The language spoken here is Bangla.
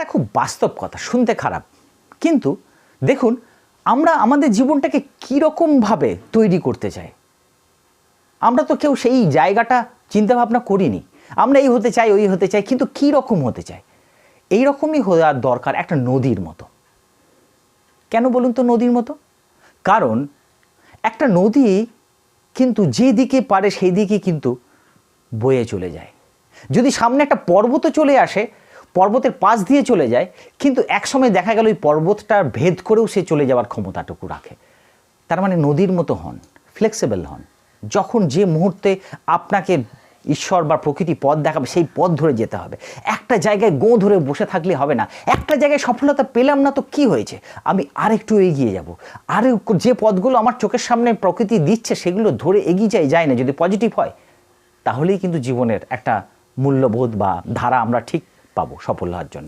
কথাটা খুব বাস্তব কথা, শুনতে খারাপ, কিন্তু দেখুন আমরা আমাদের জীবনটাকে কীরকমভাবে তৈরি করতে চাই। আমরা তো কেউ সেই জায়গাটা চিন্তাভাবনা করিনি। আমরা এই হতে চাই, ওই হতে চাই, কিন্তু কী রকম হতে চাই? এই রকমই হওয়ার দরকার একটা নদীর মতো। কেন বলুন তো নদীর মতো? কারণ একটা নদী কিন্তু যেদিকে পারে সেই দিকে কিন্তু বয়ে চলে যায়। যদি সামনে একটা পর্বতও চলে আসে, পর্বতের পাশ দিয়ে চলে যায়, কিন্তু একসময় দেখা গেল ওই পর্বতটা ভেদ করেও সে চলে যাওয়ার ক্ষমতাটুকু রাখে। তার মানে নদীর মতো হন, ফ্লেক্সিবল হন। যখন যে মুহূর্তে আপনাকে ঈশ্বর বা প্রকৃতি পথ দেখাবে সেই পথ ধরে যেতে হবে। একটা জায়গায় গোঁ ধরে বসে থাকলে হবে না। একটা জায়গায় সফলতা পেলাম না তো কি হয়েছে, আমি আরেকটু এগিয়ে যাব। আর যে পথগুলো আমার চোখের সামনে প্রকৃতি দিচ্ছে সেগুলো ধরে এগিয়ে যায় না, যদি পজিটিভ হয় তাহলেই কিন্তু জীবনের একটা মূল্যবোধ বা ধারা আমরা ঠিক পাবো সফল হওয়ার জন্য।